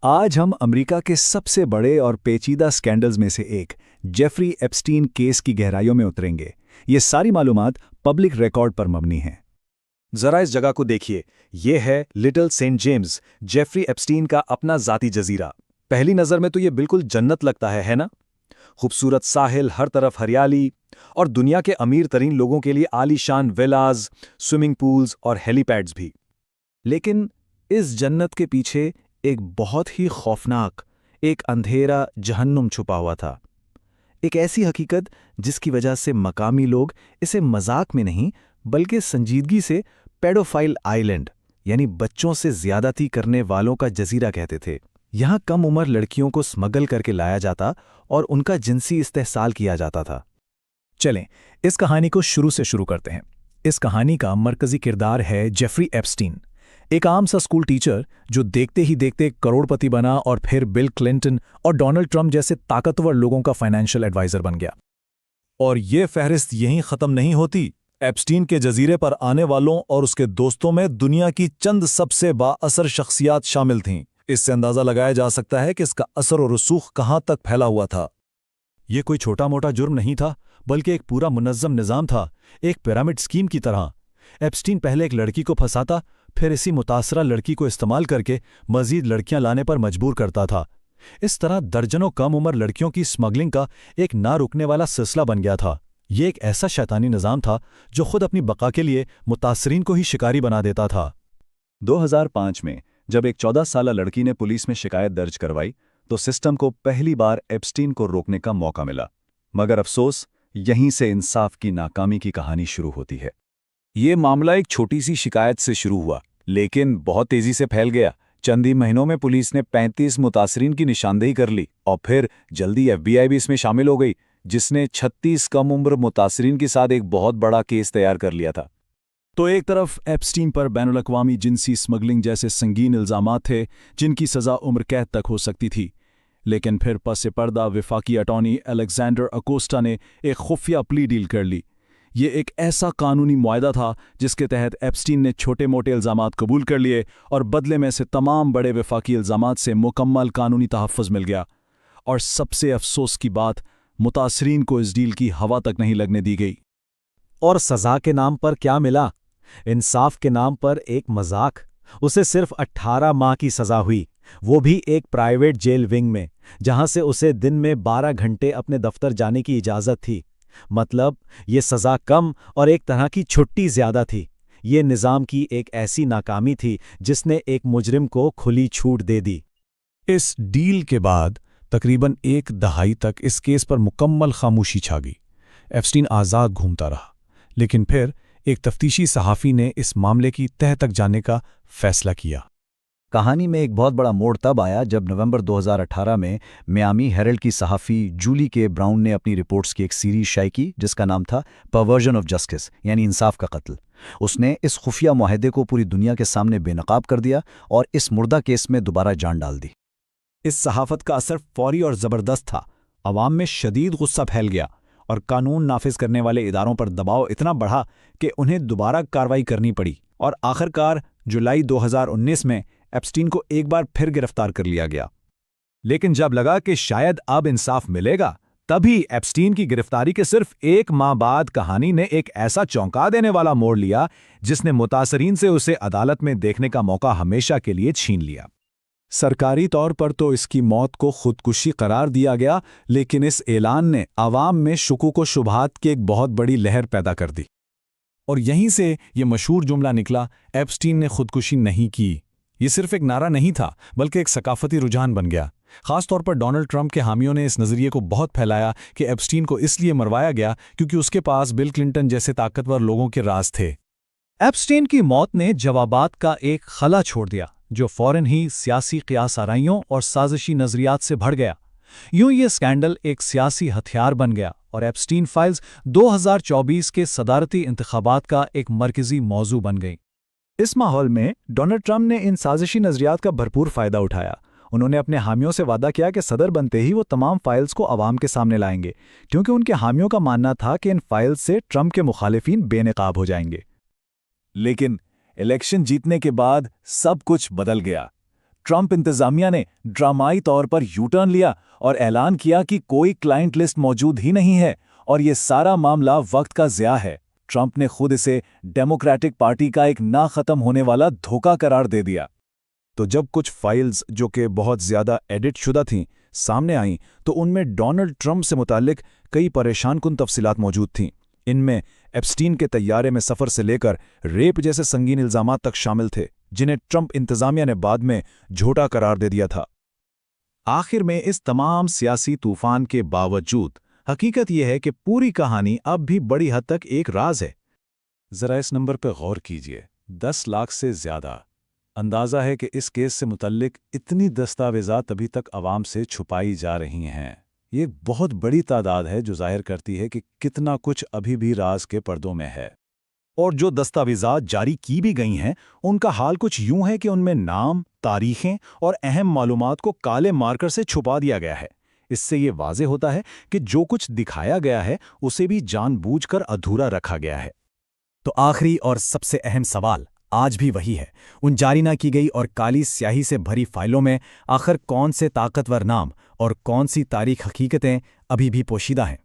आज हम अमेरिका के सबसे बड़े और पेचीदा स्कैंडल्स में से एक जेफरी एप्स्टीन केस की गहराइयों में उतरेंगे। ये सारी मालूमात पब्लिक रिकॉर्ड पर मबनी हैं। जरा इस जगह को देखिए। ये है Little Saint James, Jeffrey Epstein का अपना जाती जजीरा। पहली नज़र में तो ये बिल्कुल जन्नत लगता है ना? खूबसूरत साहिल, हर तरफ हरियाली और दुनिया के अमीर तरीन लोगों के लिए आलीशान विलाज, स्विमिंग पूल्स और हेलीपैड्स भी। लेकिन इस जन्नत के पीछे एक बहुत ही खौफनाक, एक अंधेरा जहन्नुम छुपा हुआ था। एक ऐसी हकीकत जिसकी वजह से मकामी लोग इसे मजाक में नहीं बल्कि संजीदगी से पेडोफाइल आइलैंड यानी बच्चों से ज्यादती करने वालों का जजीरा कहते थे। यहाँ कम उम्र लड़कियों को स्मगल करके लाया जाता और उनका जिनसी इस्तेहसाल किया जाता था। चलें, इस कहानी को शुरू से शुरू करते हैं। इस कहानी का मरकजी किरदार है जेफरी एप्स्टीन, एक आम सा स्कूल टीचर जो देखते ही देखते करोड़पति बना और फिर बिल क्लिंटन और डोनाल्ड ट्रंप जैसे ताकतवर लोगों का फाइनेंशियल एडवाइजर बन गया। और ये फहरिस्त यहीं खत्म नहीं होती। एप्स्टीन के जजीरे पर आने वालों और उसके दोस्तों में दुनिया की चंद सबसे बाअसर शख्सियात शामिल थीं। इससे अंदाजा लगाया जा सकता है कि इसका असर और रसूख कहां तक फैला हुआ था। ये कोई छोटा मोटा जुर्म नहीं था, बल्कि एक पूरा मुनज़्ज़म निज़ाम था, एक पिरामिड स्कीम की तरह। एप्स्टीन पहले एक लड़की को फंसाता, फिर इसी मुतासरा लड़की को इस्तेमाल करके मजीद लड़कियां लाने पर मजबूर करता था। इस तरह दर्जनों कम उम्र लड़कियों की स्मगलिंग का एक ना रुकने वाला सिलसिला बन गया था। ये एक ऐसा शैतानी निज़ाम था जो खुद अपनी बका के लिए मुतासरीन को ही शिकारी बना देता था। 2005 में जब एक 14 साला लड़की ने पुलिस में शिकायत दर्ज करवाई तो सिस्टम को पहली बार एप्स्टीन को रोकने का मौका मिला। मगर अफसोस, यहीं से इंसाफ की नाकामी की कहानी शुरू होती है। ये मामला एक छोटी सी शिकायत से शुरू हुआ, लेकिन बहुत तेजी से फैल गया। चंद ही महीनों में पुलिस ने 35 मुतासरीन की निशानदेही कर ली और फिर जल्दी FBI भी इसमें शामिल हो गई, जिसने 36 कम उम्र मुतासरीन के साथ एक बहुत बड़ा केस तैयार कर लिया था। तो एक तरफ एप्स्टीन पर बैनुल-अक़वामी जिनसी स्मगलिंग जैसे संगीन इल्ज़ामात थे जिनकी सज़ा उम्र कैद तक हो सकती थी, लेकिन फिर पस पर्दा वफाकी अटॉर्नी अलेक्जेंडर अकोस्टा ने एक खुफिया प्ली डील कर ली। ये एक ऐसा कानूनी मुआहदा था जिसके तहत एप्स्टीन ने छोटे मोटे इल्ज़ामात कबूल कर लिए और बदले में से तमाम बड़े वफाकी इल्ज़ामात से मुकम्मल कानूनी तहफ़्फ़ुज़ मिल गया। और सबसे अफसोस की बात, मुतासरीन को इस डील की हवा तक नहीं लगने दी गई। और सज़ा के नाम पर क्या मिला? इंसाफ के नाम पर एक मजाक। उसे सिर्फ 18 माह की सज़ा हुई, वो भी एक प्राइवेट जेल विंग में, जहां से उसे दिन में 12 घंटे अपने दफ्तर जाने की इजाज़त थी। मतलब ये सज़ा कम और एक तरह की छुट्टी ज़्यादा थी। ये निज़ाम की एक ऐसी नाकामी थी जिसने एक मुजरिम को खुली छूट दे दी। इस डील के बाद तकरीबन एक दहाई तक इस केस पर मुकम्मल खामोशी छा गई। एप्स्टीन आज़ाद घूमता रहा, लेकिन फिर एक तफ्तीशी सहाफ़ी ने इस मामले की तह तक जाने का फैसला किया। कहानी में एक बहुत बड़ा मोड़ तब आया जब नवंबर 2018 में मियामी हेरल्ड की सहाफ़ी जूली के ब्राउन ने अपनी रिपोर्ट्स की एक सीरीज शाये की जिसका नाम था परवर्जन ऑफ जस्टिस, यानी इंसाफ का कत्ल। उसने इस खुफिया मुआहदे को पूरी दुनिया के सामने बेनकाब कर दिया और इस मुर्दा केस में दोबारा जान डाल दी। इस सहाफ़त का असर फौरी और ज़बरदस्त था। अवाम में शदीद गुस्सा फैल गया और कानून नाफिज करने वाले इदारों पर दबाव इतना बढ़ा कि उन्हें दोबारा कार्रवाई करनी पड़ी और आखिरकार जुलाई 2019 में एप्स्टीन को एक बार फिर गिरफ्तार कर लिया गया। लेकिन जब लगा कि शायद अब इंसाफ मिलेगा, तभी एप्स्टीन की गिरफ्तारी के सिर्फ एक माह बाद कहानी ने एक ऐसा चौंका देने वाला मोड़ लिया जिसने मुतासरीन से उसे अदालत में देखने का मौका हमेशा के लिए छीन लिया। सरकारी तौर पर तो इसकी मौत को खुदकुशी करार दिया गया, लेकिन इस ऐलान ने आवाम में शुकूक व शुबहात की एक बहुत बड़ी लहर पैदा कर दी। और यहीं से ये मशहूर जुमला निकला, एप्स्टीन ने खुदकुशी नहीं की। ये सिर्फ एक नारा नहीं था, बल्कि एक सकाफती रुझान बन गया। खास तौर पर डोनाल्ड ट्रंप के हामियों ने इस नज़रिए को बहुत फैलाया कि एप्स्टीन को इसलिए मरवाया गया क्योंकि उसके पास बिल क्लिंटन जैसे ताकतवर लोगों के राज थे। एप्स्टीन की मौत ने जवाबात का एक खला छोड़ दिया जो फौरन ही सियासी क़ियास आराइयों और साजिशी नज़रियात से भर गया। यूं ये स्कैंडल एक सियासी हथियार बन गया और एप्स्टीन फाइल्स 2024 के सदारती इंतखाबात का एक मरकजी मौजू बन गई। इस माहौल में डोनाल्ड ट्रंप ने इन साजिशी नज़रियात का भरपूर फ़ायदा उठाया। उन्होंने अपने हामियों से वादा किया कि सदर बनते ही वो तमाम फाइल्स को आवाम के सामने लाएंगे, क्योंकि उनके हामियों का मानना था कि इन फाइल्स से ट्रंप के मुखालिफिन बेनकाब हो जाएंगे। लेकिन इलेक्शन जीतने के बाद सब कुछ बदल गया। ट्रंप इंतजामिया ने ड्रामाई तौर पर यू टर्न लिया और ऐलान किया कि कोई क्लाइंट लिस्ट मौजूद ही नहीं है और ये सारा मामला वक्त का ज़िया है। ट्रंप ने खुद इसे डेमोक्रेटिक पार्टी का एक ना खत्म होने वाला धोखा करार दे दिया। तो जब कुछ फाइल्स जो कि बहुत ज़्यादा एडिट शुदा थीं सामने आईं तो उनमें डोनाल्ड ट्रंप से मुताल्लिक कई परेशानकुन तफसीलात मौजूद थीं। इनमें एप्स्टीन के तैयारे में सफ़र से लेकर रेप जैसे संगीन इल्ज़ामात तक शामिल थे, जिन्हें ट्रंप इंतज़ामिया ने बाद में झूठा करार दे दिया था। आखिर में इस तमाम सियासी तूफान के बावजूद हकीकत यह है कि पूरी कहानी अब भी बड़ी हद तक एक राज है। ज़रा इस नंबर पर गौर कीजिए, 10 लाख से ज़्यादा। अंदाज़ा है कि इस केस से मुतल्लिक इतनी दस्तावेज़ात अभी तक आवाम से छुपाई जा रही हैं। ये एक बहुत बड़ी तादाद है जो जाहिर करती है कि कितना कुछ अभी भी राज के पर्दों में है। और जो दस्तावेज़ात जारी की भी गई हैं उनका हाल कुछ यूं है कि उनमें नाम, तारीखें और अहम मालूमात को काले मार्कर से छुपा दिया गया है। इससे ये वाज़ेह होता है कि जो कुछ दिखाया गया है उसे भी जानबूझकर अधूरा रखा गया है। तो आखिरी और सबसे अहम सवाल आज भी वही है, उन जारी ना की गई और काली स्याही से भरी फाइलों में आखिर कौन से ताकतवर नाम और कौन सी तारीख हकीकतें अभी भी पोशीदा हैं।